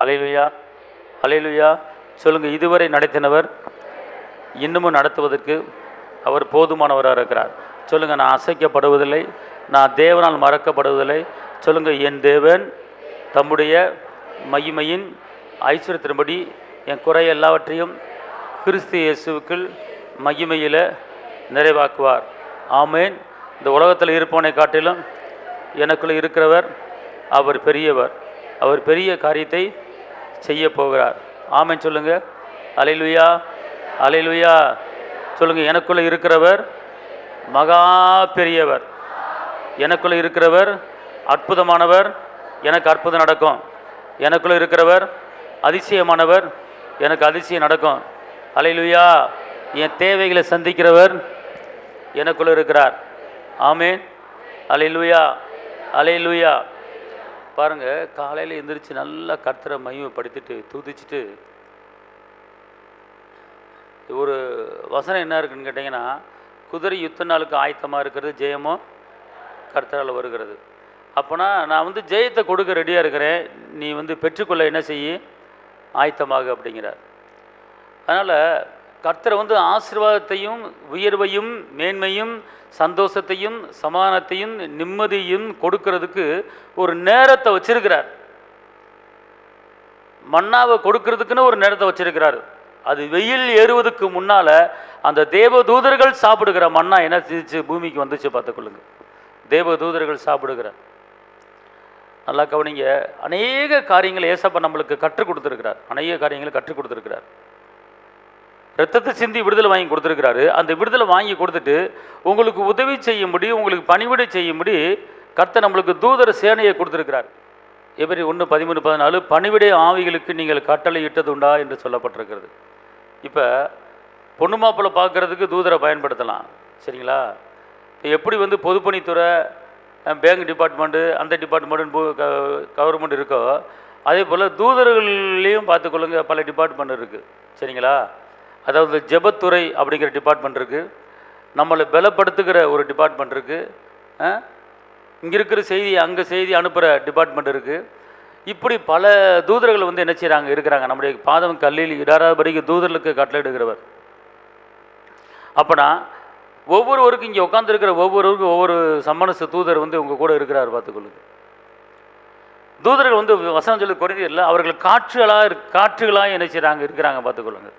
அல்லேலூயா, அல்லேலூயா. சொல்லுங்கள், இதுவரை நடத்தினவர் இன்னமும் நடத்துவதற்கு அவர் போதுமானவராக இருக்கிறார். சொல்லுங்கள், நான் அசைக்கப்படுவதில்லை, நான் தேவனால் மறக்கப்படுவதில்லை. சொல்லுங்கள், என் தேவன் தம்முடைய மகிமையின் ஐஸ்வர்யத்தின்படி என் குறை எல்லாவற்றையும் கிறிஸ்து இயேசுவுக்குள் மகிமையில் நிறைவாக்குவார். ஆமேன். இந்த உலகத்தில் இருப்பவனை காட்டிலும் எனக்குள்ள இருக்கிறவர் அவர் பெரியவர். அவர் பெரிய காரியத்தை செய்ய போகிறார். ஆமேன் சொல்லுங்கள். அல்லேலூயா, அல்லேலூயா. சொல்லுங்கள், எனக்குள்ள இருக்கிறவர் மகா பெரியவர், எனக்குள்ள இருக்கிறவர் அற்புதமானவர், எனக்கு அற்புதம் நடக்கும். எனக்குள்ள இருக்கிறவர் அதிசயமானவர், எனக்கு அதிசயம் நடக்கும். அல்லேலூயா. என் தேவைகளை சந்திக்கிறவர் எனக்குள்ள இருக்கிறார். ஆமேன். அல்லேலூயா, அல்லேலூயா. பாருங்கள், காலையில் எந்திரிச்சு நல்லா கர்த்தரை மகிமைப்படுத்திட்டு துதிச்சுட்டு ஒரு வசனம் என்ன இருக்குன்னு கேட்டிங்கன்னா, குதிரை யுத்த நாளுக்கு ஆயத்தமாக இருக்கிறது, ஜெயமோ கர்த்தரால் வருகிறது. அப்போனா நான் ஜெயத்தை கொடுக்க ரெடியாக இருக்கிறேன், நீ பெற்றுக்கொள்ள என்ன செய்ய ஆயத்தமாக அப்படிங்கிறார். அதனால் கர்த்தரை ஆசீர்வாதத்தையும் உயர்வையும் மேன்மையும் சந்தோஷத்தையும் சமாதானத்தையும் நிம்மதியும் கொடுக்கறதுக்கு ஒரு நேரத்தை வச்சிருக்கிறார். மன்னாவை கொடுக்கறதுக்குன்னு ஒரு நேரத்தை வச்சிருக்கிறார். அது வெயில் ஏறுவதற்கு முன்னால் அந்த தேவ தூதர்கள் சாப்பிடுகிற மன்னா என்ன செஞ்சு பூமிக்கு வந்துச்சு பார்த்துக்கொள்ளுங்க. தேவ தூதர்கள் சாப்பிடுகிற, நல்லா கவனிங்க. அநேக காரியங்களை ஏசப்பா நம்மளுக்கு கற்றுக் கொடுத்துருக்கிறார். அநேக காரியங்களை கற்றுக் கொடுத்துருக்கிறார். ரத்தத்தை சிந்தி விடுதலை வாங்கி கொடுத்துருக்கிறாரு. அந்த விடுதலை வாங்கி கொடுத்துட்டு உங்களுக்கு உதவி செய்யும்படி, உங்களுக்கு பணிவிடை செய்யும்படி கர்த்தர் நம்மளுக்கு தூதர சேனையை கொடுத்துருக்கிறார். எபிரி 1:13-14 பணிவிடை ஆவிகளுக்கு நீங்கள் கட்டளை இட்டது உண்டா என்று சொல்லப்பட்டிருக்கிறது. இப்போ பொண்ணு மாப்பிள்ளை பார்க்குறதுக்கு தூதரை பயன்படுத்தலாம், சரிங்களா? இப்போ எப்படி பொதுப்பணித்துறை, பேங்க் டிபார்ட்மெண்ட்டு, அந்த டிபார்ட்மெண்ட்டு கவர்மெண்ட் இருக்கோ, அதே போல் தூதர்கள்லேயும் பார்த்துக்கொள்ளுங்க, பல டிபார்ட்மெண்ட் இருக்குது, சரிங்களா? அதாவது ஜெபத்துறை அப்படிங்கிற டிபார்ட்மெண்ட் இருக்குது, நம்மளை பலப்படுத்துகிற ஒரு டிபார்ட்மெண்ட் இருக்குது, இங்கே இருக்கிற செய்தி அங்கே செய்தி அனுப்புகிற டிபார்ட்மெண்ட் இருக்குது. இப்படி பல தூதர்கள் என்ன செய்கிறாங்க இருக்கிறாங்க. நம்முடைய பாதம் கல்லில் இடாதபடிக்கு தூதர்களுக்கு கட்டளையிடுகிறவர். அப்போனா ஒவ்வொருவருக்கும் இங்கே உட்காந்துருக்கிற ஒவ்வொருவருக்கும் ஒவ்வொரு சம்மனச தூதர் உங்கள் கூட இருக்கிறார் பார்த்துக்கொள்ளுங்க. தூதர்கள் வசனம் சொல்லி குறைந்தில்லை, அவர்கள் காற்றுகளாக என்ன செய்கிறாங்க இருக்கிறாங்க பார்த்துக்கொள்ளுங்க.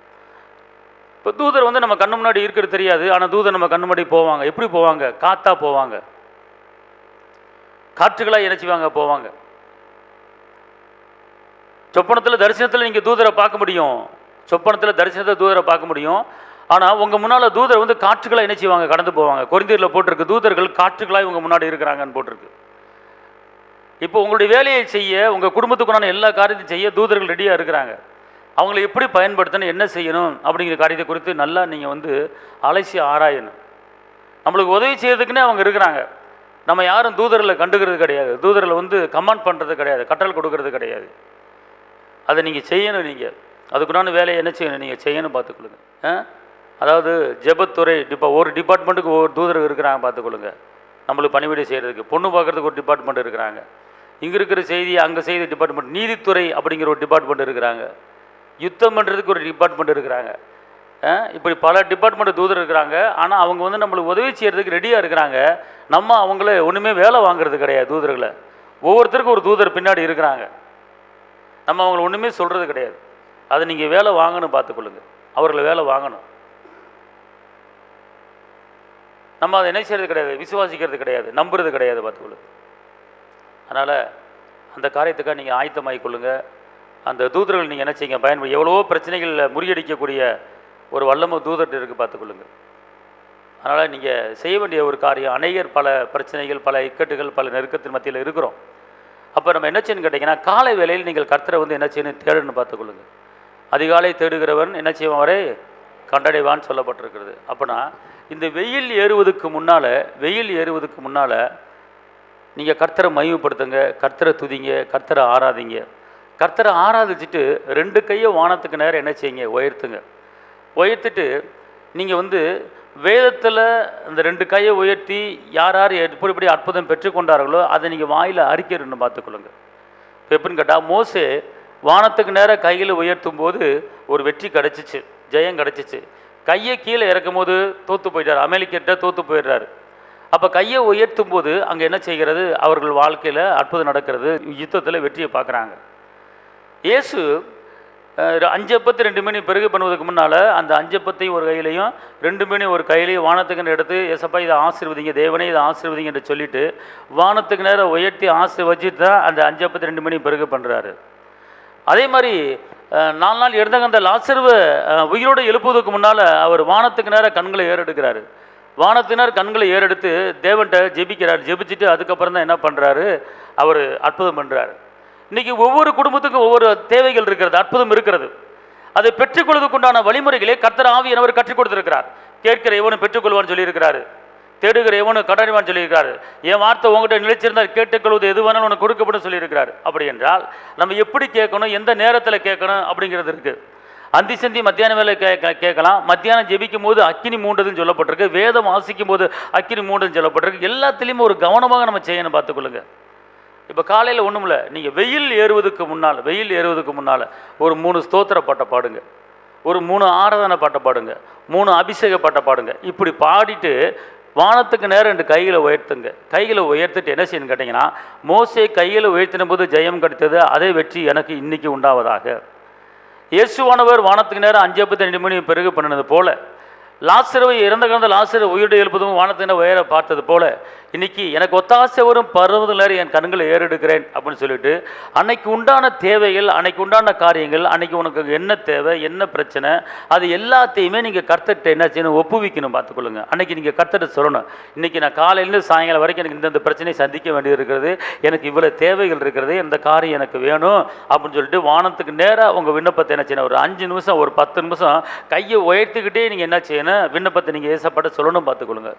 இப்போ தூதர் நம்ம கண்ணு முன்னாடி இருக்கிறது தெரியாது, ஆனால் தூதர் நம்ம கண்ணு முன்னாடி போவாங்க. எப்படி போவாங்க? காத்தா போவாங்க, காற்றுகளாக என்ன செய்வாங்க போவாங்க. சொப்பனத்தில் தரிசனத்தில் நீங்கள் தூதரை பார்க்க முடியும், சொப்பனத்தில் தரிசனத்தை தூதரை பார்க்க முடியும். ஆனால் உங்கள் முன்னால் தூதர் காற்றுகளாக என்ன செய்வாங்க கடந்து போவாங்க. கொரிந்தியரில் போட்டிருக்கு, தூதர்கள் காற்றுகளாக இவங்க முன்னாடி இருக்கிறாங்கன்னு போட்டிருக்கு. இப்போ உங்களுடைய வேலையை செய்ய, உங்கள் குடும்பத்துக்குண்டான எல்லா காரியத்தையும் செய்ய தூதர்கள் ரெடியாக இருக்கிறாங்க. அவங்கள எப்படி பயன்படுத்தணும், என்ன செய்யணும் அப்படிங்கிற காரியத்தை குறித்து நல்லா நீங்கள் அலசி ஆராயணும். நம்மளுக்கு உதவி செய்யறதுக்குன்னே அவங்க இருக்கிறாங்க. நம்ம யாரும் தூதர்களை கண்டுக்கிறது கிடையாது, தூதர்களை கமாண்ட் பண்ணுறது கிடையாது, கட்டல் கொடுக்கறது கிடையாது. அதை நீங்கள் செய்யணும். நீங்கள் அதுக்குண்டான வேலையை என்ன செய்யணும், நீங்கள் செய்யணும் பார்த்துக்கொள்ளுங்க. அதாவது ஜெபத்துறை ஒரு டிபார்ட்மெண்ட்டுக்கு ஒவ்வொரு தூதர்கள் இருக்கிறாங்க பார்த்துக்கொள்ளுங்க. நம்மளுக்கு பணிவிடை செய்கிறதுக்கு, பொண்ணு பார்க்குறதுக்கு ஒரு டிபார்ட்மெண்ட் இருக்கிறாங்க. இங்கே இருக்கிற செய்தி அங்கே செய்தி டிபார்ட்மெண்ட், நீதித்துறை அப்படிங்கிற ஒரு டிபார்ட்மெண்ட் இருக்கிறாங்க, யுத்தம் பண்ணுறதுக்கு ஒரு டிபார்ட்மெண்ட் இருக்கிறாங்க. இப்படி பல டிபார்ட்மெண்ட் தூதர் இருக்கிறாங்க. ஆனால் அவங்க நம்மளுக்கு உதவி செய்கிறதுக்கு ரெடியாக இருக்கிறாங்க. நம்ம அவங்கள ஒன்றுமே வேலை வாங்குறது கிடையாது. தூதர்களை ஒவ்வொருத்தருக்கும் ஒரு தூதர் பின்னாடி இருக்கிறாங்க. நம்ம அவங்கள ஒன்றுமே சொல்கிறது கிடையாது. அதை நீங்கள் வேலை வாங்கணும் பார்த்துக்கொள்ளுங்க. அவர்களை வேலை வாங்கணும். நம்ம அதை என்ன செய்கிறது கிடையாது, விசுவாசிக்கிறது கிடையாது, நம்புறது கிடையாது பார்த்துக்கொள்ளுங்க. அதனால் அந்த காரியத்துக்காக நீங்கள் ஆயத்தமாகி கொள்ளுங்கள். அந்த தூதர்கள் நீங்கள் என்ன செய்யுங்க பயன்படுத்தி எவ்வளவோ பிரச்சனைகளில் முறியடிக்கக்கூடிய ஒரு வல்லமை தூதர்கிட்ட இருக்குது பார்த்துக்கொள்ளுங்க. அதனால் நீங்கள் செய்ய வேண்டிய ஒரு காரியம், அநேகர் பல பிரச்சனைகள், பல இக்கட்டுகள், பல நெருக்கத்தின் மத்தியில் இருக்கிறோம். அப்போ நம்ம என்ன செய்யணும்னு கேட்டிங்கன்னா, காலை வேளையில் நீங்கள் கர்த்தரை என்ன செய்யணும் தேடணும்னு பார்த்துக்கொள்ளுங்க. அதிகாலை தேடுகிறவன் என்ன செய்வான் வரை கண்டடைவான்னு சொல்லப்பட்டிருக்கிறது. அப்போனா இந்த வெயில் ஏறுவதற்கு முன்னால் நீங்கள் கர்த்தரை மகிமைப்படுத்துங்க, கர்த்தரை துதிங்க, கர்த்தரை ஆராதிங்க. கர்த்தரை ஆராதிச்சுட்டு 2 கையை வானத்துக்கு நேரம் என்ன செய்யுங்க உயர்த்திட்டு நீங்கள் வேதத்தில் அந்த 2 கையை உயர்த்தி யார் யார் எப்படி அற்புதம் பெற்றுக்கொண்டார்களோ அதை நீங்கள் வாயில் அறிக்கைன்னு பார்த்துக்கொள்ளுங்க. இப்போ எப்படின்னு கேட்டால், மோசே வானத்துக்கு நேரம் கையில் உயர்த்தும் போது ஒரு வெற்றி கிடச்சிச்சு, ஜெயம் கிடச்சிச்சு. கையை கீழே இறக்கும் போது தோற்று போயிட்டார், அமெரிக்கிட்ட தோற்று போயிடுறாரு. அப்போ கையை உயர்த்தும் போது அங்கே என்ன செய்கிறது, அவர்கள் வாழ்க்கையில் அற்புதம் நடக்கிறது, யுத்தத்தில் வெற்றியை பார்க்குறாங்க. இயேசு 5 அப்பத்தை 2 மீனை பெருகு பண்ணுவதுக்கு முன்னால் அந்த 5 அப்பத்தையும் ஒரு கையிலையும் 2 மீனையும் ஒரு கையிலையும் வானத்துக்கு எடுத்து, ஏசப்பா இதை ஆசீர்வதிங்க, தேவனே இதை ஆசீர்வதிங்க என்று சொல்லிட்டு வானத்துக்கு நேரம் உயர்த்தி ஆசீர்வதிச்சு தான் அந்த 5 அப்பத்தை 2 மீனையும் பெருகு பண்ணுறாரு. அதே மாதிரி 4 நாள் இறந்தங்க அந்த லாசருவை உயிரோடு எழுப்புவதற்கு முன்னால் அவர் வானத்துக்கு நேரம் கண்களை ஏறெடுக்கிறாரு. வானத்தினர் கண்களை ஏறெடுத்து தேவன்கிட்ட ஜெபிக்கிறார். ஜெபிச்சுட்டு அதுக்கப்புறம் தான் என்ன பண்ணுறாரு, அவர் அற்புதம் பண்ணுறாரு. இன்றைக்கி ஒவ்வொரு குடும்பத்துக்கும் ஒவ்வொரு தேவைகள் இருக்கிறது, அற்புதம் இருக்கிறது. அதை பெற்றுக்கொள்வதற்குண்டான வழிமுறைகளே கர்த்தர் ஆவியானவர் கற்றுக் கொடுத்திருக்கிறார். கேட்கிற எவனும் பெற்றுக்கொள்வான்னு சொல்லியிருக்கிறாரு, தேடுகிற எவனும் கடனிவான்னு சொல்லியிருக்கிறாரு. என் வார்த்தை உங்கள்கிட்ட நிலைச்சிருந்தால் கேட்டுக்கொள்வது எது வேணாலும் உனக்கு கொடுக்கப்படும் சொல்லியிருக்கிறார். அப்படி என்றால் நம்ம எப்படி கேட்கணும், எந்த நேரத்தில் கேட்கணும் அப்படிங்கிறது இருக்குது. அந்தி சந்தி மத்தியான வேலை கேட்கலாம். மத்தியானம் ஜெபிக்கும் போது அக்கினி மூண்டதுன்னு சொல்லப்பட்டிருக்கு, வேதம் வாசிக்கும் போது அக்கினி மூண்டுன்னு சொல்லப்பட்டிருக்கு. எல்லாத்துலேயுமே ஒரு கவனமாக நம்ம செய்யணும், பார்த்துக்கொள்ளுங்க. இப்போ காலையில் ஒன்றும் இல்லை, நீங்கள் வெயில் ஏறுவதுக்கு முன்னால் ஒரு 3 ஸ்தோத்திர பாட்டை பாடுங்க, ஒரு 3 ஆராதனை பாட்டை பாடுங்க, 3 அபிஷேக பாட்டை பாடுங்க. இப்படி பாடிட்டு வானத்துக்கு நேரம் 2 கைகளை உயர்த்துங்க. கைகளை உயர்த்திட்டு என்ன செய்யணும்னு கேட்டிங்கன்னா, மோசே கையில் உயர்த்தின போது ஜெயம் கிடைத்தது, அதே வெற்றி எனக்கு இன்றைக்கி உண்டாவதாக. இயேசுவானவர் வானத்துக்கு நேரம் 5 அப்பத்தை 2 மீனையும் பெருகு பண்ணினது போல, லாசருவை இறந்த கிடந்த லாசரு உயிரோடு எழுப்பதும் வானத்தின உயர பார்த்தது போல, இன்னைக்கு எனக்கு ஒத்தாசை வரும் பருவத்தில் நேரம் என் கண்களை ஏறெடுக்கிறேன் அப்படின்னு சொல்லிட்டு அன்னைக்கு உண்டான தேவைகள், அன்னைக்கு உண்டான காரியங்கள், அன்னைக்கு உனக்கு என்ன தேவை, என்ன பிரச்சனை, அது எல்லாத்தையுமே நீங்கள் கர்த்தர்கிட்ட என்ன செய்யணும், ஒப்புவிக்கணும். பார்த்துக்கொள்ளுங்க. அன்னைக்கு நீங்கள் கர்த்தர்கிட்ட சொல்லணும், இன்னைக்கு நான் காலையிலேருந்து சாயங்காலம் வரைக்கும் எனக்கு இந்த பிரச்சனையை சந்திக்க வேண்டியது இருக்கிறது, எனக்கு இவ்வளோ தேவைகள் இருக்கிறது, இந்த காரியம் எனக்கு வேணும் அப்படின்னு சொல்லிட்டு வானத்துக்கு நேராக உங்கள் விண்ணப்பத்தை என்ன செய்யணும், ஒரு 5 நிமிஷம் ஒரு 10 நிமிஷம் கையை உயர்த்திக்கிட்டே நீங்கள் என்ன செய்யணும், விண்ணப்பத்தை நீங்கள் ஏசப்பட்ட சொல்லணும். பார்த்துக்கொள்ளுங்க.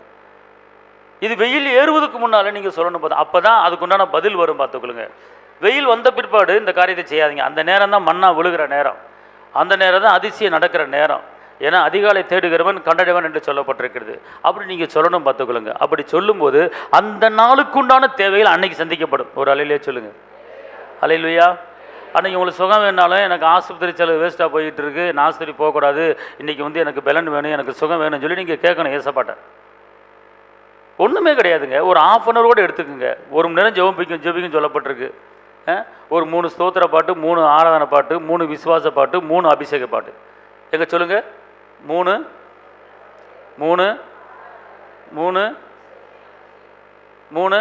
இது வெயில் ஏறுவதற்கு முன்னால் நீங்கள் சொல்லணும், அப்போ தான் அதுக்குண்டான பதில் வரும். பார்த்துக்கொள்ளுங்க. வெயில் வந்த பிற்பாடு இந்த காரியத்தை செய்யாதீங்க. அந்த நேரம் தான் மண்ணா விழுகிற நேரம், அந்த நேரம் தான் அதிசயம் நடக்கிற நேரம். ஏன்னா அதிகாலை தேடுகிறவன் கண்டடைவன் என்று சொல்லப்பட்டிருக்கிறது. அப்படி நீங்கள் சொல்லணும். பார்த்துக்கொள்ளுங்க. அப்படி சொல்லும்போது அந்த நாளுக்குண்டான தேவைகள் அன்னைக்கு சந்திக்கப்படும். ஒரு அலையிலே சொல்லுங்கள், அலையிலுயா. அன்றைக்கி உங்களுக்கு சுகம் வேணாலும், எனக்கு ஆஸ்பத்திரி செலவு வேஸ்ட்டாக போயிட்டு இருக்கு, நான் ஆஸ்பத்திரி போகக்கூடாது, இன்றைக்கி எனக்கு பலன் வேணும், எனக்கு சுகம் வேணும்னு சொல்லி நீங்கள் கேட்கணும். ஏசப்பாட்ட ஒன்றுமே கிடையாதுங்க. ஒரு 1/2 hour கூட எடுத்துக்குங்க. 1 மணி நேரம் ஜெபிக்கும் சொல்லப்பட்டிருக்கு. ஒரு 3 ஸ்தோத்திர பாட்டு, 3 ஆராதனை பாட்டு, 3 விசுவாச பாட்டு, 3 அபிஷேக பாட்டு. எங்கே சொல்லுங்கள், 3 3 3 3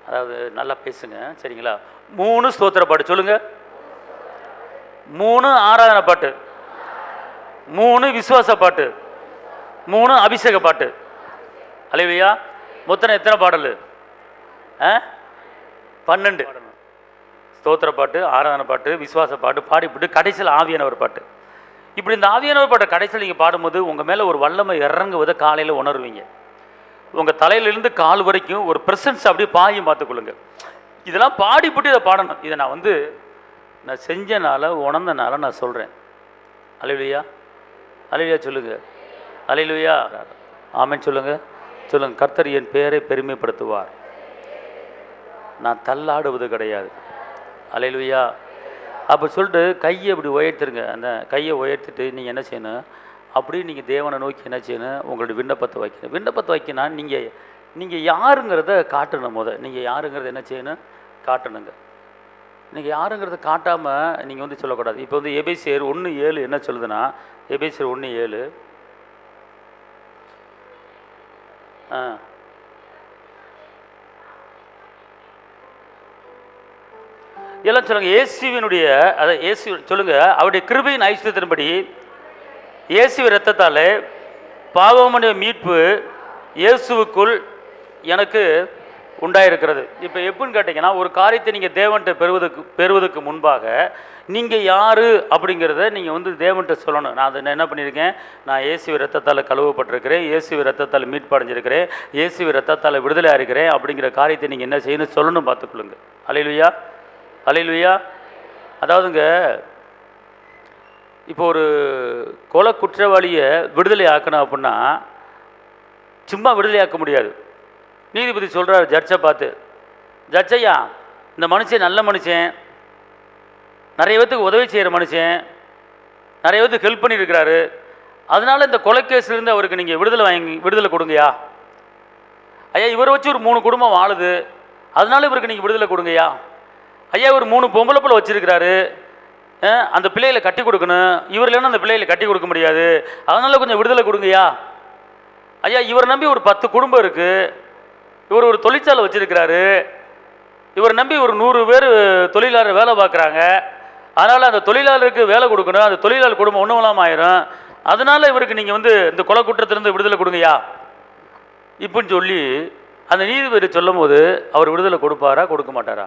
அதாவது நல்லா பேசுங்க, சரிங்களா? 3 ஸ்தோத்திர பாட்டு சொல்லுங்கள், 3 ஆராதனை பாட்டு, 3 விசுவாச பாட்டு, 3 அபிஷேக பாட்டு. அல்லேலூயா. மொத்தம் எத்தனை பாடல்? 12 ஸ்தோத்திர பாட்டு, ஆராதனை பாட்டு, விசுவாச பாட்டு பாடிவிட்டு கடைசியில் ஆவியானவர் பாட்டு. இப்படி இந்த ஆவியானவர் பாட்டை கடைசியில் நீங்கள் பாடும்போது உங்கள் மேலே ஒரு வல்லமை இறங்குவதை காலையில் உணர்வீங்க. உங்கள் தலையிலிருந்து கால் வரைக்கும் ஒரு ப்ரெசன்ஸ் அப்படியே பாயும். பார்த்துக்கொள்ளுங்க. இதெல்லாம் பாடிப்பட்டு இதை பாடணும். இதை நான் செஞ்சனால உணர்ந்தனால நான் சொல்கிறேன். அல்லேலூயா, அல்லேலூயா சொல்லுங்கள், அல்லேலூயா, ஆமென் சொல்லுங்கள், சொல்லுங்கள். கர்த்தர் என் பெயரை பெருமைப்படுத்துவார், நான் தள்ளாடுவது கிடையாது. அல்லேலூயா. அப்போ சொல்லிட்டு கையை அப்படி உயர்த்திருங்க. அந்த கையை உயர்த்திட்டு நீங்கள் என்ன செய்யணும், அப்படியே நீங்கள் தேவனை நோக்கி என்ன செய்யணும், உங்களுடைய விண்ணப்பத்தை வைக்கணும். விண்ணப்பத்தை வைக்கணும். நீங்கள் யாருங்கிறத காட்டணும். நீங்கள் யாருங்கிறத என்ன செய்யணும், காட்டணுங்க. நீங்கள் யாருங்கிறத காட்டாமல் நீங்கள் சொல்லக்கூடாது. இப்போ எபேசியர் 1:7 என்ன சொல்லுதுன்னா, எபேசியர் 1:7 எல்லாம் சொல்லுங்க. இயேசுவினுடைய இயேசு சொல்லுங்க, அவருடைய கிருபையின் ஐஸ்வர்யத்தின்படி இயேசுவின் இரத்தத்தால் பாவமுடைய மீட்பு இயேசுவுக்குள் எனக்கு உண்டாயிருக்கிறது. இப்போ எப்படின்னு கேட்டிங்கன்னா, ஒரு காரியத்தை நீங்கள் தேவன்கிட்ட பெறுவதற்கு முன்பாக நீங்கள் யார் அப்படிங்கிறத நீங்கள் தேவன்கிட்ட சொல்லணும். நான் அதை என்ன பண்ணியிருக்கேன், நான் இயேசுவின் இரத்தத்தால் கழுவப்பட்டிருக்கிறேன், இயேசுவின் இரத்தத்தால் மீட்படைஞ்சிருக்கிறேன், இயேசுவின் இரத்தத்தால் விடுதலையாக இருக்கிறேன் அப்படிங்கிற காரியத்தை நீங்கள் என்ன செய்யணும், சொல்லணும். பார்த்துக்கொள்ளுங்க. அல்லேலூயா, அல்லேலூயா. அதாவதுங்க, இப்போ ஒரு கொலை குற்றவாளியை விடுதலை ஆக்கணும் அப்படின்னா சும்மா விடுதலை ஆக்க முடியாது. நீதிபதி சொல்கிறார் ஜட்ஜை பார்த்து, ஜட்ஜையா இந்த மனுஷன் நல்ல மனுஷன், நிறைய பேத்துக்கு உதவி செய்கிற மனுஷன், நிறைய பேத்துக்கு ஹெல்ப் பண்ணியிருக்கிறாரு. அதனால இந்த கொலைக்கேஸ்லேருந்து அவருக்கு நீங்கள் விடுதலை கொடுங்கயா. ஐயா இவரை வச்சு ஒரு 3 குடும்பம் வாழுது, அதனால இவருக்கு நீங்கள் விடுதலை கொடுங்கய்யா. ஐயா ஒரு 3 பொம்பளை பிள்ளை வச்சிருக்கிறாரு, அந்த பிள்ளைகளை கட்டி கொடுக்கணும், இவர் இல்லைன்னா அந்த பிள்ளைகளை கட்டி கொடுக்க முடியாது, அதனால கொஞ்சம் விடுதலை கொடுங்கய்யா. ஐயா இவர் நம்பி ஒரு 10 குடும்பம் இருக்குது, இவர் ஒரு தொழிற்சாலை வச்சிருக்கிறாரு, இவர் நம்பி ஒரு 100 பேர் தொழிலாளர் வேலை பார்க்குறாங்க, அதனால் அந்த தொழிலாளருக்கு வேலை கொடுக்கணும், அந்த தொழிலாளர் குடும்பம் ஒன்றும் இல்லாமல் ஆயிரும், அதனால் இவருக்கு நீங்கள் இந்த கொலை குற்றத்திலிருந்து விடுதலை கொடுங்கய்யா இப்படின்னு சொல்லி அந்த நீதிபதி சொல்லும் போது அவர் விடுதலை கொடுப்பாரா கொடுக்க மாட்டாரா?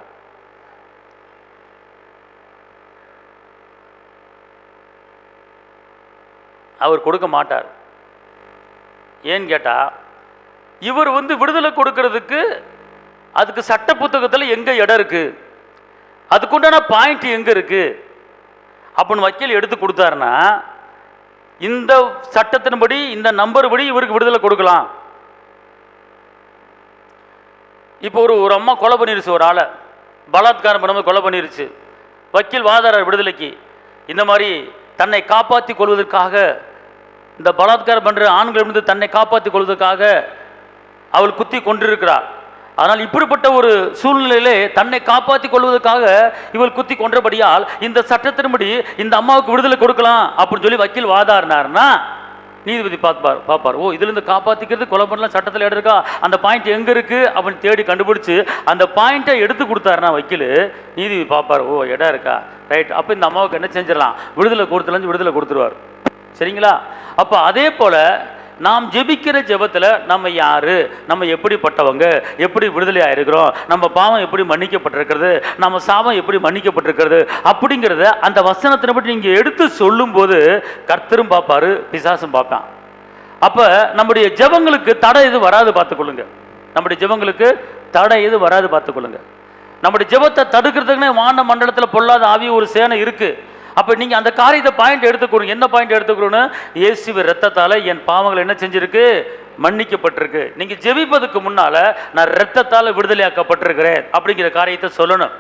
அவர் கொடுக்க மாட்டார். ஏன்னு கேட்டால் இவர் விடுதலை கொடுக்கறதுக்கு அதுக்கு சட்ட புத்தகத்தில் எங்கே இடம் இருக்குது, அதுக்குண்டான பாயிண்ட் எங்கே இருக்குது அப்படின்னு வக்கீல் எடுத்து கொடுத்தாருன்னா இந்த சட்டத்தின்படி இந்த நம்பர் படி இவருக்கு விடுதலை கொடுக்கலாம். இப்போ ஒரு அம்மா கொலை பண்ணிருச்சு, ஒரு ஆளை பலாத்காரம் பண்ணும்போது கொலை பண்ணிருச்சு. வக்கீல் வாதாடுற விடுதலைக்கு, இந்த மாதிரி தன்னை காப்பாற்றி கொள்வதற்காக, இந்த பலாத்காரம் பண்ணுற ஆண்களிடமிருந்து தன்னை காப்பாற்றி கொள்வதற்காக அவள் குத்தி கொண்டிருக்கிறாள். ஆனால் இப்படிப்பட்ட ஒரு சூழ்நிலையிலே தன்னை காப்பாற்றி கொள்வதற்காக இவள் குத்தி கொன்றபடியால் இந்த சட்டத்தின்படி இந்த அம்மாவுக்கு விடுதலை கொடுக்கலாம் அப்படின்னு சொல்லி வக்கீல் வாதாடினார்னா நீதிபதி பார்ப்பார், ஓ இதுலேருந்து காப்பாற்றிக்கிறது கொலை பண்ணலாம் சட்டத்தில் இடம் இருக்கா, அந்த பாயிண்ட் எங்கே இருக்குது அப்படின்னு தேடி கண்டுபிடிச்சி அந்த பாயிண்ட்டை எடுத்து கொடுத்தாருன்னா வக்கீல், நீதிபதி பார்ப்பார், ஓ இடம் இருக்கா, ரைட், அப்போ இந்த அம்மாவுக்கு என்ன செஞ்சிடலாம், விடுதலை விடுதலை கொடுத்துருவார். சரிங்களா? அப்போ அதே போல் நாம் ஜெபிக்கிற ஜெபத்தில் நம்ம யார், நம்ம எப்படிப்பட்டவங்க, எப்படி விடுதலை ஆகிருக்கிறோம், நம்ம பாவம் எப்படி மன்னிக்கப்பட்டிருக்கிறது, நம்ம சாபம் எப்படி மன்னிக்கப்பட்டிருக்கிறது அப்படிங்கிறத அந்த வசனத்தினை பற்றி நீங்கள் எடுத்து சொல்லும்போது கர்த்தரும் பார்ப்பார், பிசாசும் பார்ப்பான். அப்போ நம்முடைய ஜெபங்களுக்கு தடை எது வராது பார்த்துக்கொள்ளுங்க. நம்முடைய ஜெபங்களுக்கு தடை எது வராது பார்த்துக்கொள்ளுங்க. நம்முடைய ஜெபத்தை தடுக்கிறதுக்குன்னே வான மண்டலத்தில் பொல்லாத ஆவிய ஒரு சேனை இருக்குது. அப்போ நீங்கள் அந்த காரியத்தை பாயிண்ட் எடுத்துக்கணும். என்ன பாயிண்ட் எடுத்துக்கணும்னு, இயேசுவின் இரத்தத்தால் என் பாவங்கள் என்ன செஞ்சிருக்கு, மன்னிக்கப்பட்டிருக்கு. நீங்கள் ஜெபிப்பதுக்கு முன்னால் நான் இரத்தத்தால் விடுதலையாக்கப்பட்டிருக்கிறேன் அப்படிங்கிற காரியத்தை சொல்லணும்.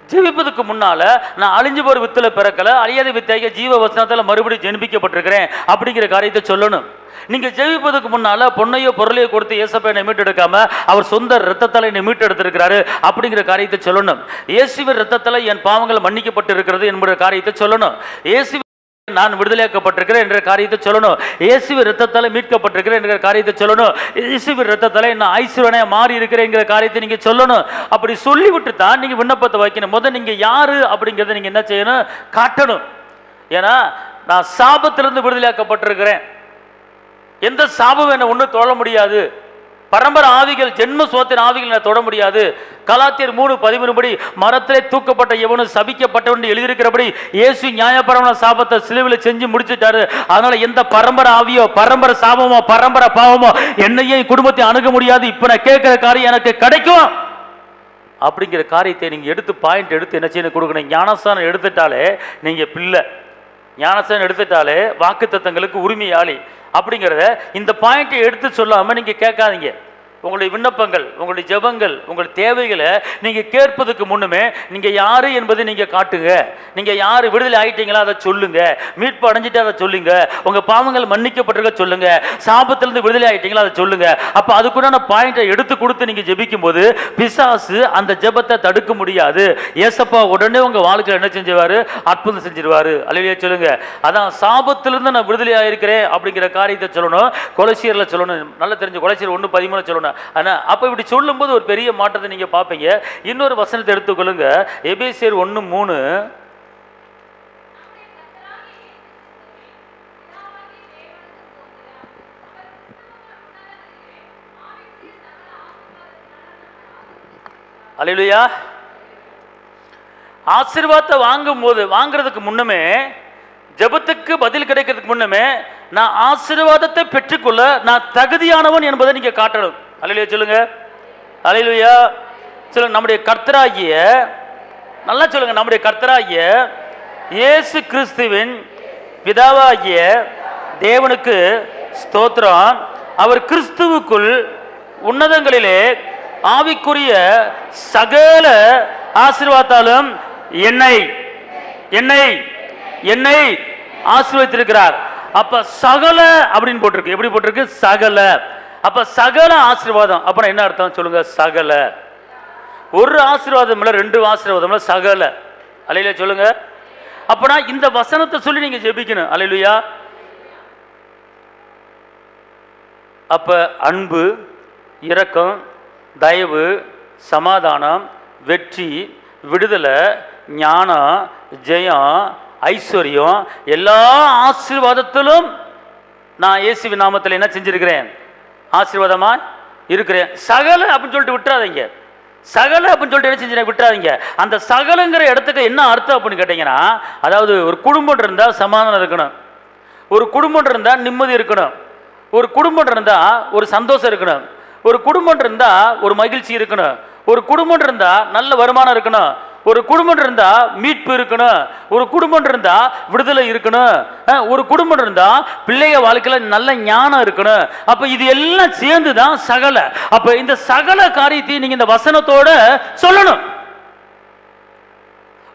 ஜெபிப்பதுக்கு முன்னால் நான் அழிஞ்சு போகிற வித்தில் பிறக்கலை, அழியாத வித்தையாக ஜீவ வசனத்தால் மறுபடியும் ஜெனிப்பிக்கப்பட்டிருக்கிறேன் அப்படிங்கிற காரியத்தை சொல்லணும். நீங்கள் ஜெபிப்பதுக்கு முன்னால் பொண்ணையோ பொருளையோ கொடுத்து இயேசுவை என்னை மீட்டெடுக்காம அவர் சொந்த இரத்தத்தால் என்னை மீட்டெடுத்திருக்கிறாரு அப்படிங்கிற காரியத்தை சொல்லணும். இயேசுவின் இரத்தத்தால் என் பாவங்கள் மன்னிக்கப்பட்டு இருக்கிறது என்பது காரியத்தை சொல்லணும். இயேசு நான் விடுதலையாக்கப்பட்டிருக்கிறேன் என்ற காரியத்தை சொல்லணும். இயேசுவின் இரத்தத்தால் மீட்கப்பட்டிருக்கிறேன் என்கிற காரியத்தை சொல்லணும். இயேசுவின் இரத்தத்தால் நான் ஐஸ்வர்யனாக மாறி இருக்கிறேன் என்கிற காரியத்தை நீங்கள் சொல்லணும். அப்படி சொல்லிவிட்டு தான் நீங்கள் விண்ணப்பத்தை வைக்கணும். முதல் நீங்கள் யார் அப்படிங்கிறத நீங்கள் என்ன செய்யணும், காட்டணும். ஏன்னா நான் சாபத்திலிருந்து விடுதலையாக்கப்பட்டிருக்கிறேன், எந்த சாபம் என்னை ஒன்றும் தொட முடியாது, பரம்பரை ஆவிகள் ஜென்ம சோத்தின் ஆவிகள் என்னை தொட முடியாது. கலாத்தியர் 3:13 படி மரத்திலே தூக்கப்பட்ட எவனும் சபிக்கப்பட்டவன் எழுதியிருக்கிறபடி இயேசு நியாயபரமான சாபத்தை சிலுவையில் செஞ்சு முடிச்சுட்டாரு. அதனால எந்த பரம்பரை ஆவியோ பரம்பரை சாபமோ பரம்பரை பாவமோ என்னையே குடும்பத்தை அணுக முடியாது. இப்ப நான் கேட்கிற காரியம் எனக்கு கிடைக்கும் அப்படிங்கிற காரியத்தை நீங்க எடுத்து பாயிண்ட் எடுத்து என்ன செய்ய கொடுக்கணும். ஞானஸ்தானம் எடுத்துட்டாலே நீங்க பிள்ளை, ஞானஸ்தானம் எடுத்துட்டாலே வாக்குத்தத்தங்களுக்கு உரிமையாளி அப்படிங்கிறத இந்த பாயிண்ட்டை எடுத்து சொல்லாமல் நீங்கள் கேட்காதீங்க. உங்களுடைய விண்ணப்பங்கள், உங்களுடைய ஜெபங்கள், உங்கள் தேவைகளை நீங்கள் கேட்பதுக்கு முன்னுமே நீங்கள் யார் என்பதை நீங்கள் காட்டுங்க. நீங்கள் யார் விடுதலை ஆகிட்டீங்களா அதை சொல்லுங்க, மீட்பு அடைஞ்சிட்டு அதை சொல்லுங்க, உங்கள் பாவங்கள் மன்னிக்கப்பட்டிருக்க சொல்லுங்க, சாபத்திலிருந்து விடுதலை ஆகிட்டீங்களா அதை சொல்லுங்க. அப்போ அதுக்குண்டான பாயிண்டை எடுத்து கொடுத்து நீங்கள் ஜெபிக்கும் போது பிசாசு அந்த ஜெபத்தை தடுக்க முடியாது. ஏசப்பா உடனே உங்கள் வாழ்க்கையில் என்ன செஞ்சுவார், அற்புதம் செஞ்சிருவார். அல்லையா சொல்லுங்க. அதான் சாபத்திலிருந்து நான் விடுதலை ஆகிருக்கிறேன் அப்படிங்கிற காரியத்தை சொல்லணும். கொலைசீரில் சொல்லணும், நல்லா தெரிஞ்ச கொலைசீர் 1:13 சொல்லணும். ஆனால் அப்போ இப்படி சொல்லும்போது ஒரு பெரிய மாற்றத்தை நீங்கள் பார்ப்பீங்க. இன்னொரு வசனத்தை எடுத்துக்கொள்ளுங்க, எபேசியர் 1:3. அல்லேலூயா. ஆசீர்வாதத்தை வாங்குறதுக்கு முன்னமே, ஜெபத்துக்கு பதில் கிடைக்கிறதுக்கு முன்னமே நான் ஆசீர்வாதத்தை பெற்றுக்கொள்ள நான் தகுதியானவன் என்பதை நீங்க காட்டணும். அல்லேலூயா சொல்லுங்க. அல்லேலூயா சொல்லுங்க. நம்முடைய கர்த்தராகிய, நல்லா சொல்லுங்க, நம்முடைய கர்த்தராகிய இயேசு கிறிஸ்துவின் பிதாவாகிய தேவனுக்கு ஸ்தோத்திரம். அவர் கிறிஸ்துவுக்குள் உன்னதங்களிலே ஆவிக்குரிய சகல ஆசீர்வாதத்தாலும் என்னை என்னை என்னை ஆசீர்வதித்திருக்கிறார். அப்ப சகல அப்படின்னு போட்டிருக்கு. எப்படி போட்டிருக்கு? சகல. அப்ப சகல ஆசீர்வாதம் அப்புறம் என்ன அர்த்தம் சொல்லுங்க? சகல. ஒரு ஆசீர்வாதம் இல்ல, ரெண்டு ஆசீர்வாதம் இல்ல, சகல. அல்லேலூயா சொல்லுங்க. அப்பனா இந்த வசனத்தை சொல்லி நீங்க ஜெபிக்கணும். அல்லேலூயா. அப்ப அன்பு, இரக்கம், தயவு, சமாதானம், வெற்றி, விடுதலை, ஞானம், ஜெயம், ஐஸ்வர்யம், எல்லா ஆசீர்வாதத்திலும் நான் இயேசுவின் நாமத்தில் என்ன செஞ்சிருக்கிறேன்? ஆசீர்வாதமா இருக்கிறேன். சகல அப்படின்னு சொல்லிட்டு விட்டுறாதீங்க. சகல அப்படின்னு சொல்லிட்டு என்ன செஞ்சு விட்டுறாதீங்க. அந்த சகலங்கிற இடத்துக்கு என்ன அர்த்தம் அப்படின்னு கேட்டீங்கன்னா, அதாவது ஒரு குடும்பம் இருந்தால் சமாதானம் இருக்கணும், ஒரு குடும்பம் இருந்தால் நிம்மதி இருக்கணும், ஒரு குடும்பம் இருந்தால் ஒரு சந்தோஷம் இருக்கணும், ஒரு குடும்பம் இருந்தால் ஒரு மகிழ்ச்சி இருக்கணும், ஒரு குடும்பம் இருந்தால் நல்ல வருமானம் இருக்கணும், ஒரு குடும்பம் இருந்தா மீட்பு இருக்கணும், ஒரு குடும்பம் இருந்தா விடுதலை இருக்கணும், ஒரு குடும்பம் இருந்தா பிள்ளைய வாழ்க்கையில நல்ல ஞானம் இருக்கணும். அப்ப இது எல்லாம் சேர்ந்துதான் சகல. அப்ப இந்த சகல காரியத்தை நீங்க இந்த வசனத்தோட சொல்லணும்.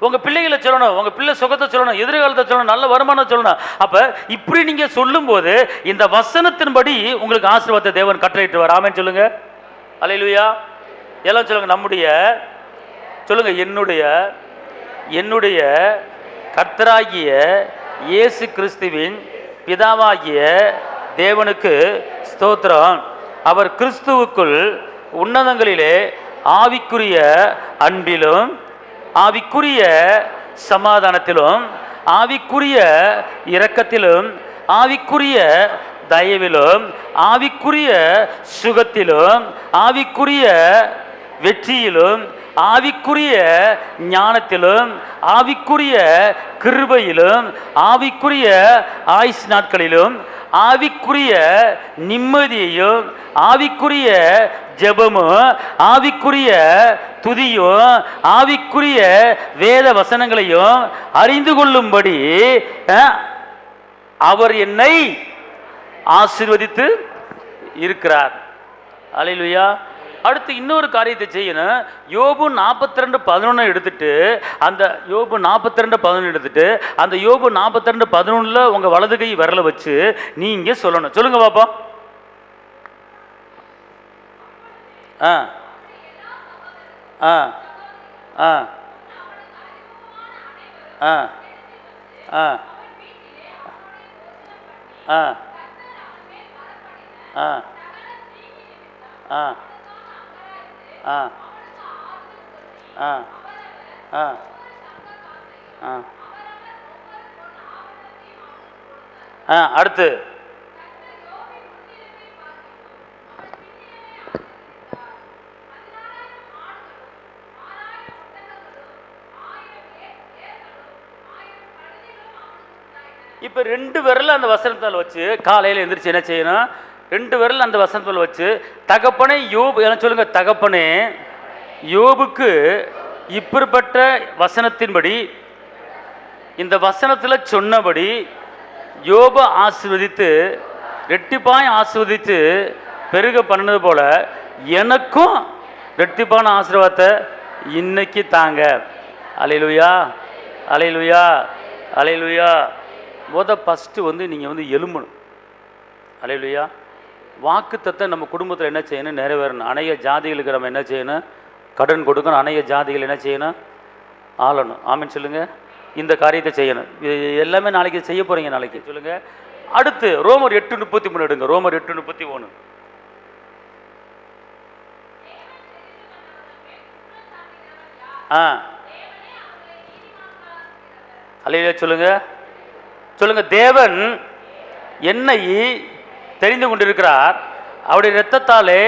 உங்க பிள்ளைகளை சொல்லணும், உங்க பிள்ளை சுகத்தை சொல்லணும், எதிர்காலத்தை சொல்லணும், நல்ல வருமானம் சொல்லணும். அப்ப இப்படி நீங்க சொல்லும் போது இந்த வசனத்தின்படி உங்களுக்கு ஆசீர்வாதத்தை தேவன் கட்டளையிட்டு வர. ஆமென் சொல்லுங்க. அல்லேலூயா. எல்லாம் சொல்லுங்க. நம்முடைய சொல்லுங்க. என்னுடைய கர்த்தராகிய இயேசு கிறிஸ்துவின் பிதாவாகிய தேவனுக்கு ஸ்தோத்திரம். அவர் கிறிஸ்துவுக்குள் உன்னதங்களிலே ஆவிக்குரிய அன்பிலும் ஆவிக்குரிய சமாதானத்திலும் ஆவிக்குரிய இரக்கத்திலும் ஆவிக்குரிய தயவிலும் ஆவிக்குரிய சுகத்திலும் ஆவிக்குரிய வெற்றியிலும் ஆவிக்குரிய ஞானத்திலும் ஆவிக்குரிய கிருபையிலும் ஆவிக்குரிய ஆயுசு நாட்களிலும் ஆவிக்குரிய நிம்மதியையும் ஆவிக்குரிய ஜெபமும் ஆவிக்குரிய துதியும் ஆவிக்குரிய வேத வசனங்களையும் அறிந்து கொள்ளும்படி அவர் என்னை ஆசீர்வதித்து இருக்கிறார். அல்லேலூயா. அடுத்து இன்னொரு காரியத்தை செய்யணும். யோபு 42:11 எடுத்துட்டு அந்த யோபு 42:11 எடுத்துட்டு அந்த யோபு 42:11 உங்க வலது கை விரல வச்சு நீங்க சொல்லணும். சொல்லுங்க பாப்பா. ஆ ஆ ஆ ஆ ஆ ஆ ஆ ஆ ஆ ஆ ஆ ஆ ஆ அடுத்து இப்போ 2 விரல் அந்த வசனத்தில் வச்சு காலையில் எந்திரிச்சு என்ன செய்யணும்? 2 விரல் அந்த வசனத்தில் வச்சு தகப்பனே யோபு என்ன சொல்லுங்க. தகப்பனே யோபுக்கு இப்படிப்பட்ட வசனத்தின்படி இந்த வசனத்தில் சொன்னபடி யோபு ஆசீர்வதித்து ரெட்டிப்பாய் ஆசீர்வதித்து பெருக பண்ணது போல எனக்கும் ரெட்டிப்பான ஆசீர்வாதத்தை இன்னைக்கு தாங்க. அல்லேலூயா அல்லேலூயா அல்லேலூயா. ஃபஸ்ட்டு நீங்கள் எழும்பணும். அல்லேலூயா. வாக்குத்தத்தை நம்ம குடும்பத்தில் என்ன செய்யணும்? நிறைவேறணும். அநேக ஜாதிகளுக்கு நம்ம என்ன செய்யணும்? கடன் கொடுக்கணும். அநேக ஜாதிகள் என்ன செய்யணும்? ஆளணும். ஆமென் சொல்லுங்க. இந்த காரியத்தை செய்யணும். எல்லாமே நாளைக்கு செய்ய போறீங்க. நாளைக்கு சொல்லுங்க. அடுத்து ரோமர் 8:33 எடுங்க. ரோமர் 8:31. அல்லேலூயா சொல்லுங்க. சொல்லுங்க. தேவன் என்னை தெரிந்து கொண்டிருக்கிறார். அவருடைய இரத்தத்தாலே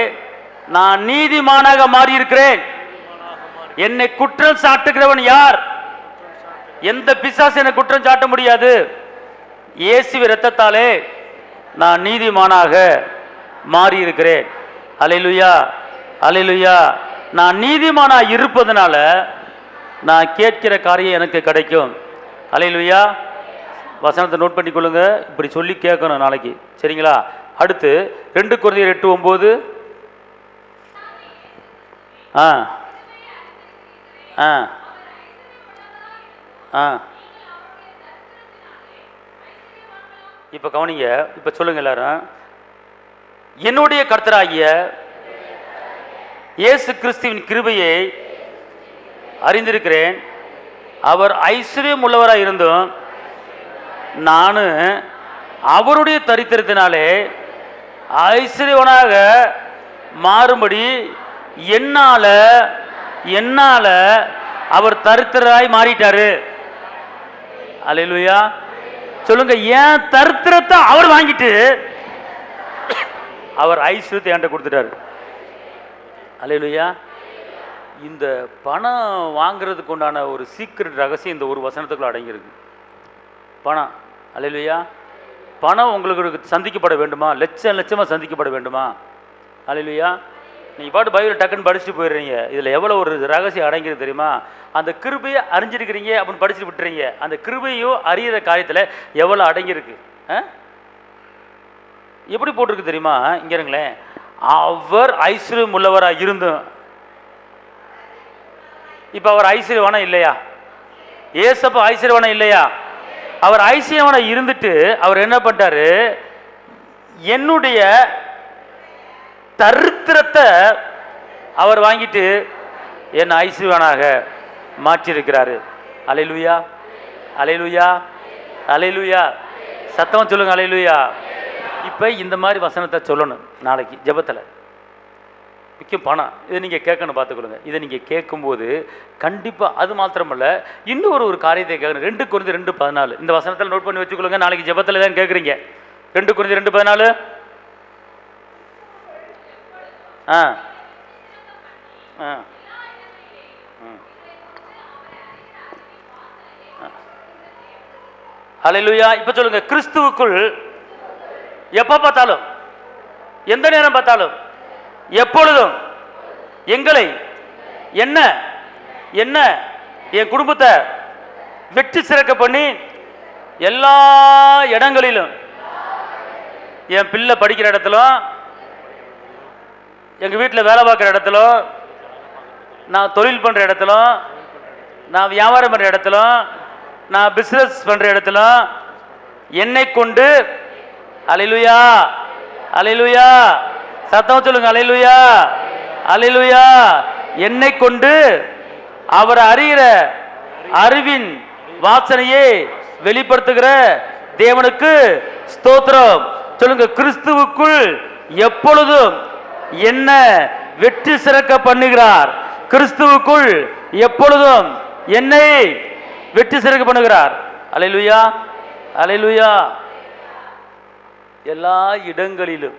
நான் நீதிமானாக மாறி இருக்கிறேன். என்னை குற்றம் சாட்டுகிறவன் யார்? எந்த பிசாசு என்னை குற்றம் சாட்ட முடியாது. இயேசுவின் இரத்தத்தாலே நான் நீதிமானாக மாறி இருக்கிறேன். அல்லேலூயா அல்லேலூயா. நான் நீதிமானாக இருப்பதனால நான் கேட்கிற காரியம் எனக்கு கிடைக்கும். அல்லேலூயா. வசனத்தை நோட் பண்ணி கொள்ளுங்க. இப்படி சொல்லி கேட்கணும் நாளைக்கு. சரிங்களா? அடுத்து 2 கொரிந்தியர் 8:9. ஆ ஆ ஆ இப்போ கவனிங்க, இப்போ சொல்லுங்க எல்லாரும். என்னுடைய கர்த்தராகிய இயேசு கிறிஸ்துவின் கிருபையை அறிந்திருக்கிறேன். அவர் ஐஸ்வர்யம் உள்ளவராக இருந்தும் நான் அவருடைய தரித்திரத்தினாலே ஐஸ்வர்யவனாக மாறும்படி என்னால அவர் தரித்திரராய் மாறிட்டாரு. அல்லேலூயா. சொல்லுங்க, ஏன் தரித்திரத்தை அவர் வாங்கிட்டு அவர் ஐஸ்வர்யத்தை என்கிட்ட கொடுத்துட்டாரு. அல்லேலூயா. இந்த பணம் வாங்குறதுக்கு உண்டான ஒரு சீக்ரெட் ரகசியம் இந்த ஒரு வசனத்துக்குள்ள அடங்கியிருக்கு. பணம். அல்லேலூயா. பணம் உங்களுக்கு சந்திக்கப்பட வேண்டுமா? லட்சமாக சந்திக்கப்பட வேண்டுமா? அல்லேலூயா. நீங்கள் பாட்டு பைபிள் டக்குன்னு படிச்சுட்டு போயிடுறீங்க. இதில் எவ்வளோ ஒரு ரகசியம் அடங்கிருக்கு தெரியுமா? அந்த கிருபையை அறிஞ்சிருக்கிறீங்க அப்படின்னு படிச்சுட்டு விட்டுறீங்க. அந்த கிருபையோ அறியிற காரியத்தில் எவ்வளோ அடங்கியிருக்கு. எப்படி போட்டிருக்கு தெரியுமா? இங்கே இருங்களேன். அவர் ஐஸ்வர்யம் உள்ளவராக இருந்தும். இப்போ அவர் ஐஸ்வர்யவானா இல்லையா? ஏசப்பா ஐஸ்வர்யவானா இல்லையா? அவர் ஐஸ்வர்யவானா இருந்துட்டு அவர் என்ன பண்ணிட்டாரு? என்னுடைய தரித்திரத்தை அவர் வாங்கிட்டு என் ஐஸ்வர்யவானாக மாற்றியிருக்கிறாரு. அல்லேலூயா, அல்லேலூயா, அல்லேலூயா. சத்தமா சொல்லுங்க, அல்லேலூயா. இப்போ இந்த மாதிரி வசனத்தை சொல்லணும் நாளைக்கு ஜெபத்தில். முக்கியம் பணம். இதை நீங்கள் கேட்கணும், பார்த்துக்கொள்ளுங்க. இதை நீங்கள் கேட்கும்போது கண்டிப்பாக அது மாத்திரமல்ல, இன்னும் ஒரு காரியத்தை கேட்கணும். 2 Corinthians 2:14 இந்த வசனத்தில் நோட் பண்ணி வச்சுக்கொள்ளுங்க. நாளைக்கு ஜெபத்தில் தான் கேட்குறீங்க. 2 Corinthians 2:14. அல்லேலூயா. இப்போ சொல்லுங்க, கிறிஸ்துவுக்குள் எப்போ பார்த்தாலும், எந்த நேரம் பார்த்தாலும், எப்பொழுதும் எங்களை என்ன என் குடும்பத்தை வெற்றி சிறக்க பண்ணி எல்லா இடங்களிலும், என் பிள்ளை படிக்கிற இடத்திலும், எங்கள் வீட்டில் வேலை பார்க்குற இடத்திலும், நான் தொழில் பண்ணுற இடத்திலும், நான் வியாபாரம் பண்ணுற இடத்திலும், நான் பிஸ்னஸ் பண்ணுற இடத்திலும் என்னை கொண்டு, அல்லேலூயா, அல்லேலூயா, சத்தம் சொல்லுங்க, அல்லேலூயா, அல்லேலூயா, என்னை கொண்டு அவர் அறிகிற அறிவின் வாசனையை வெளிப்படுத்துகிற தேவனுக்கு ஸ்தோத்திரம். சொல்லுங்க, கிறிஸ்துவுக்குள் எப்பொழுதும் என்ன வெற்றி சிறக்க பண்ணுகிறார். கிறிஸ்துவுக்குள் எப்பொழுதும் என்னை வெற்றி சிறக்க பண்ணுகிறார். அல்லேலூயா, அல்லேலூயா. எல்லா இடங்களிலும்,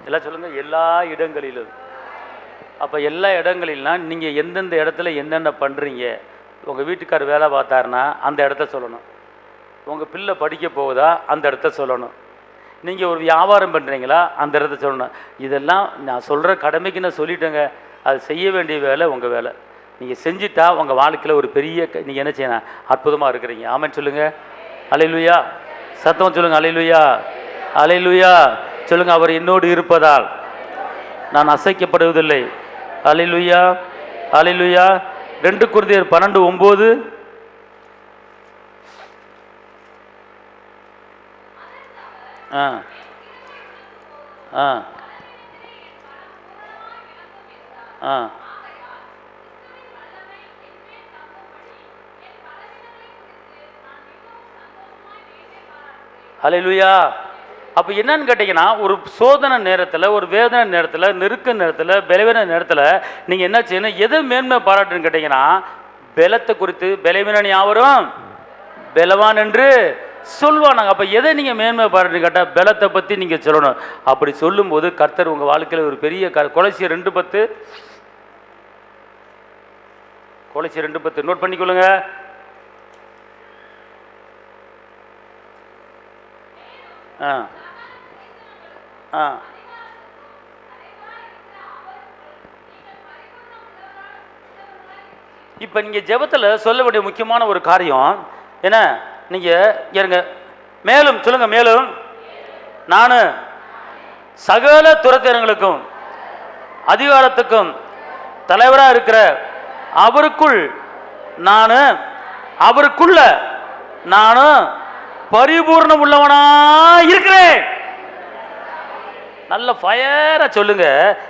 எல்லாம் சொல்லுங்க, எல்லா இடங்களிலும். அப்போ எல்லா இடங்களிலாம் நீங்கள் எந்தெந்த இடத்துல என்னென்ன பண்ணுறீங்க. உங்கள் வீட்டுக்கார் வேலை பார்த்தாருன்னா அந்த இடத்த சொல்லணும். உங்கள் பிள்ளை படிக்க போகுதா அந்த இடத்த சொல்லணும். நீங்கள் ஒரு வியாபாரம் பண்ணுறீங்களா அந்த இடத்த சொல்லணும். இதெல்லாம் நான் சொல்கிற கடமைக்கு நான் சொல்லிட்டேங்க. அது செய்ய வேண்டிய வேலை உங்கள் வேலை. நீங்கள் செஞ்சுட்டா உங்கள் வாழ்க்கையில் ஒரு பெரிய நீங்கள் என்ன செய்யணும், அற்புதமாக இருக்கிறீங்க. ஆமென் சொல்லுங்கள், அல்லேலூயா. சத்தம் சொல்லுங்கள், அல்லேலூயா, அல்லேலூயா. சொல்லுங்கள், அவர் என்னோடு இருப்பதால் நான் அசைக்கப்படுவதில்லை. அல்லேலூயா, அல்லேலூயா. 2 Corinthians 12:9. அல்லேலூயா. அப்போ என்னன்னு கேட்டிங்கன்னா, ஒரு சோதனை நேரத்தில், ஒரு வேதனை நேரத்தில், நெருக்க நேரத்தில், பலவீன நேரத்தில் நீங்கள் என்ன செய்யணும்? எதை மேன்மை பாராட்டுன்னு கேட்டிங்கன்னா, பலத்தை குறித்து பலவீனன் யாவரும் பலவான் என்று சொல்வானாங்க. அப்போ எதை நீங்கள் மேன்மை பாராட்டுன்னு கேட்டால் பலத்தை பற்றி நீங்கள் சொல்லணும். அப்படி சொல்லும்போது கர்த்தர் உங்கள் வாழ்க்கையில் ஒரு பெரிய கொலோசியர் 2:10 கொலோசியர் 2:10 நோட் பண்ணிக்கொள்ளுங்க. இப்போ நீங்கள் ஜெபத்தில் சொல்ல வேண்டிய முக்கியமான ஒரு காரியம் என்ன? நீங்கள் இருங்க, மேலும் சொல்லுங்க, மேலும் நான் சகல துரத்தினங்களுக்கும் அதிகாரத்துக்கும் தலைவராக இருக்கிற அவருக்குள் அவருக்குள்ள நான் பரிபூர்ணம் உள்ளவனா இருக்கிறேன். நல்ல ஃபயரா சொல்லுங்க.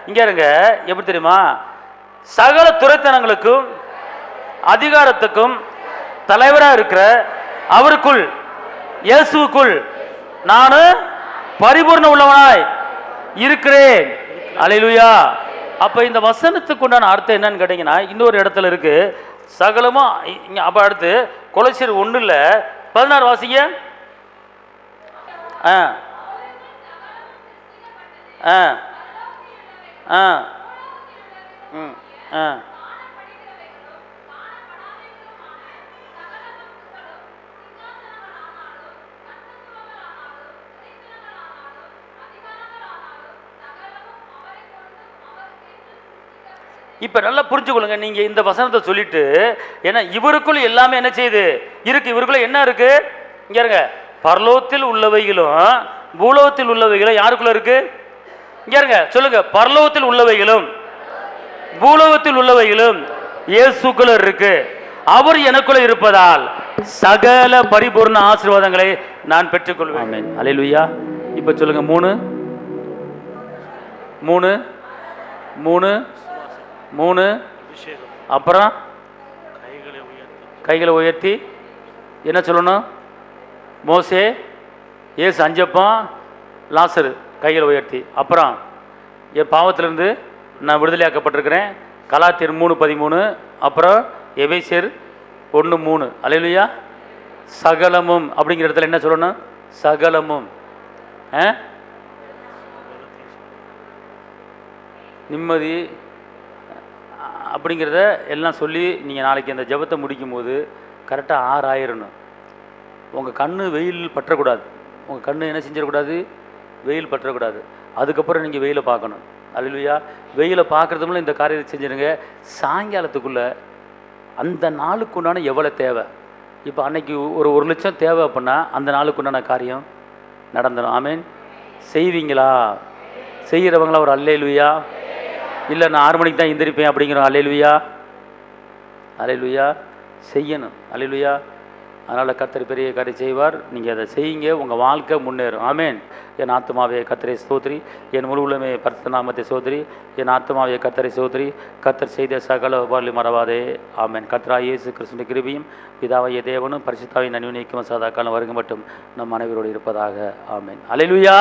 இங்க இருங்க. எப்படி தெரியுமா? சகல துரைத்தனங்களுக்கும் அதிகாரத்துக்கும் தலைவராக இருக்கிற அவருக்குள், இயேசுக்குள் நான் பரிபூர்ண உள்ளவனாய் இருக்கிறேன். அல்லேலூயா. அப்ப இந்த வசனத்துக்கு உண்டான அர்த்தம் என்னன்னு கேட்டீங்கன்னா, இன்னொரு இடத்துல இருக்கு. சகலமா இங்க. அப்ப அடுத்து கொலோசியர் 1:16 வாசிங்க. ஆ ஆ ஆ ம் ஆ இப்ப நல்லா புரிஞ்சுக்கொள்ளுங்க. நீங்க இந்த வசனத்தை சொல்லிட்டு, ஏன்னா இவருக்குள் எல்லாமே என்ன செய்யுது இருக்கு. இவருக்குள்ள என்ன இருக்கு? இங்க இருங்க. பரலோகத்தில் உள்ளவைகளும் பூலோகத்தில் உள்ளவைகளும் யாருக்குள்ள இருக்கு? இங்க இருங்க. சொல்லுங்க. பரலோகத்தில் உள்ளவைகளும் பூலோகத்தில் உள்ளவைகளும் இயேசுக்குள்ள இருக்கு. அவர் எனக்குள்ள இருப்பதால் சகல பரிபூர்ண ஆசீர்வாதங்களை நான் பெற்றுக்கொள்வேன். ஆமென். அல்லேலூயா. இப்ப சொல்லுங்க. 3 3 3 3 அப்புறம் கைகளை உயர்த்தி என்ன சொல்லணும்? மோசே, ஏசு, அஞ்சப்பம், லாசரு கைகளை உயர்த்தி. அப்புறம் என் பாவத்திலிருந்து நான் விடுதலையாக்கப்பட்டிருக்கிறேன். கலாத்தியர் 3:13. அப்புறம் எபேசியர் 1:3. அல்லேலூயா. சகலமும் அப்படிங்கிற இடத்துல என்ன சொல்லணும்? சகலமும் நிம்மதி அப்படிங்கிறத எல்லாம் சொல்லி நீங்கள் நாளைக்கு அந்த ஜெபத்தை முடிக்கும் போது கரெக்டாக 6 ஆயிரணும். உங்கள் கண்ணு வெயில் பற்றக்கூடாது. உங்கள் கண்ணு என்ன செஞ்சிடக்கூடாது? வெயில் பற்றக்கூடாது. அதுக்கப்புறம் நீங்கள் வெயிலை பார்க்கணும். அல்லேலூயா. வெயிலை பார்க்குறதுக்குள்ள இந்த காரியத்தை செஞ்சிருங்க. சாயங்காலத்துக்குள்ளே அந்த நாளுக்குண்டான எவ்வளோ தேவை. இப்போ அன்னைக்கு ஒரு 1 லட்சம் தேவை அப்படின்னா அந்த நாளுக்குண்டான காரியம் நடந்துடும். ஆமேன். செய்வீங்களா? செய்கிறவங்களா ஒரு அல்லேலூயா. இல்லை நான் 6 மணிக்கு தான் எந்திரிப்பேன் அப்படிங்கிறோம். அல்லேலூயா. அல்லேலூயா. செய்யணும். அல்லேலூயா. அதனால் கர்த்தர் பெரிய காரியம் செய்வார். நீங்கள் அதை செய்யுங்க. உங்கள் வாழ்க்கை முன்னேறும். ஆமேன். என் ஆத்துமாவே கர்த்தரை ஸ்தோத்திரி, என் முழு உள்ளமே பரிசுத்த நாமத்தை சோதரி, என் ஆத்துமாவே கர்த்தரை சோதரி, கர்த்தர் செய்த சகல உபகாரங்களை மறவாதே. ஆமேன். கர்த்தராகிய இயேசு கிறிஸ்துவின் கிருபையும் பிதாவாகிய தேவனும் பரிசுத்தாவின் அன்பினைக்கும் சதா காலம் வருக மட்டும் நம் அனைவரோடு இருப்பதாக. ஆமேன். அல்லேலூயா.